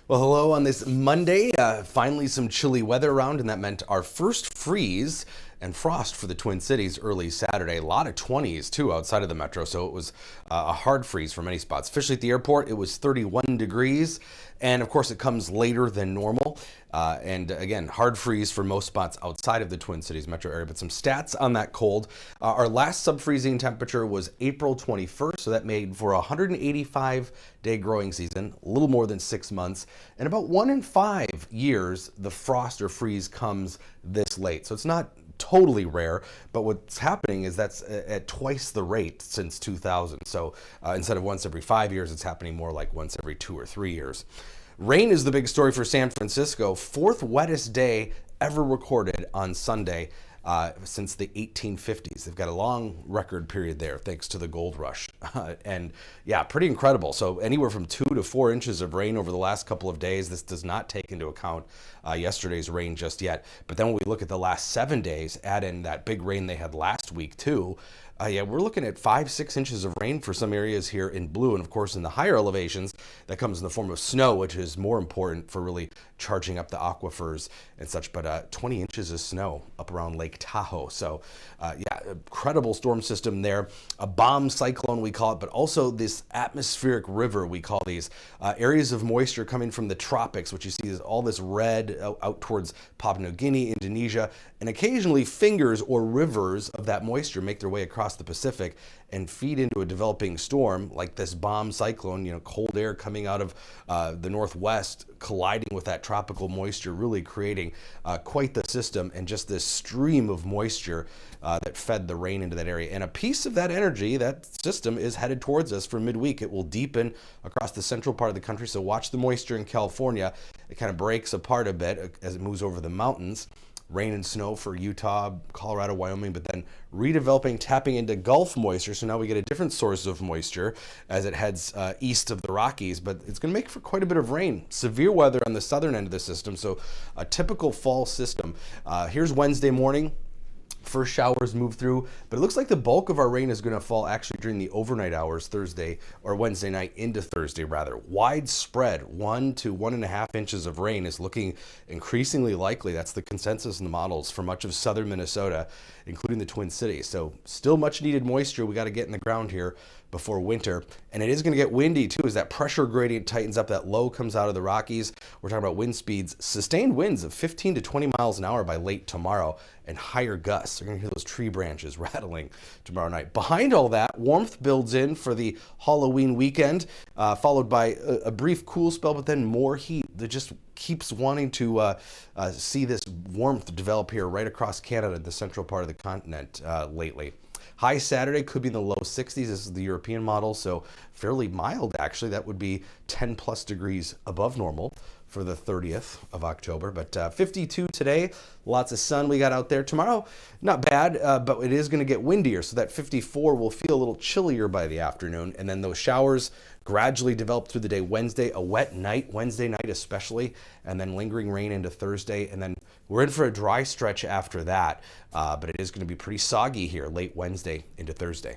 Well, hello on this Monday. Finally, some chilly weather around, and that meant our first freeze and frost for the Twin Cities early Saturday. A lot of 20s too outside of the metro, so it was a hard freeze for many spots. Officially at the airport, it was 31 degrees, and of course, it comes later than normal. And again, hard freeze for most spots outside of the Twin Cities metro area. But some stats on that cold. Our last sub-freezing temperature was April 21st, so that made for a 185-day growing season, a little more than 6 months. And about 1 in 5 years, the frost or freeze comes this late. So it's not totally rare, but what's happening is that's at twice the rate since 2000. So instead of once every 5 years, it's happening more like once every 2 or 3 years. Rain is the big story for San Francisco. Fourth wettest day ever recorded on Sunday since the 1850s. They've got a long record period there thanks to the gold rush. And yeah, pretty incredible. So anywhere from 2 to 4 inches of rain over the last couple of days. This does not take into account yesterday's rain just yet. But then when we look at the last 7 days, add in that big rain they had last week too, yeah, we're looking at 5-6 inches of rain for some areas here in blue. And of course, in the higher elevations, that comes in the form of snow, which is more important for really charging up the aquifers and such. But 20 inches of snow up around Lake Tahoe. So yeah, incredible storm system there. A bomb cyclone, we call it, but also this atmospheric river, we call these areas of moisture coming from the tropics, which you see is all this red out towards Papua New Guinea, Indonesia, and occasionally fingers or rivers of that moisture make their way across the Pacific and feed into a developing storm like this bomb cyclone, cold air coming out of the northwest colliding with that tropical moisture, really creating quite the system and just this stream of moisture that fed the rain into that area. And a piece of that energy, that system, is headed towards us for midweek. It will deepen across the central part of the country, so watch the moisture in California. It kind of breaks apart a bit as it moves over the mountains. Rain and snow for Utah, Colorado, Wyoming, but then redeveloping, tapping into Gulf moisture. So now we get a different source of moisture as it heads east of the Rockies, but it's going to make for quite a bit of rain. Severe weather on the southern end of the system, so a typical fall system. Here's Wednesday morning. First showers move through, but it looks like the bulk of our rain is going to fall actually during the overnight hours Thursday or Wednesday night into Thursday rather. Widespread 1 to 1.5 inches of rain is looking increasingly likely. That's the consensus in the models for much of southern Minnesota, including the Twin Cities. So still much needed moisture we got to get in the ground here before winter. And it is going to get windy too as that pressure gradient tightens up. That low comes out of the Rockies. We're talking about wind speeds, sustained winds of 15 to 20 miles an hour by late tomorrow, and higher gusts. You're going to hear those tree branches rattling tomorrow night. Behind all that, warmth builds in for the Halloween weekend, followed by a brief cool spell, but then more heat that just keeps wanting to see this warmth develop here right across Canada, the central part of the continent lately. High Saturday could be in the low 60s. This is the European model, so fairly mild actually. That would be 10 plus degrees above normal for the 30th of October, but 52 today. Lots of sun we got out there. Tomorrow, not bad, but it is going to get windier, so that 54 will feel a little chillier by the afternoon, and then those showers gradually develop through the day. Wednesday, a wet night, Wednesday night especially, and then lingering rain into Thursday, and then we're in for a dry stretch after that, but it is going to be pretty soggy here late Wednesday into Thursday.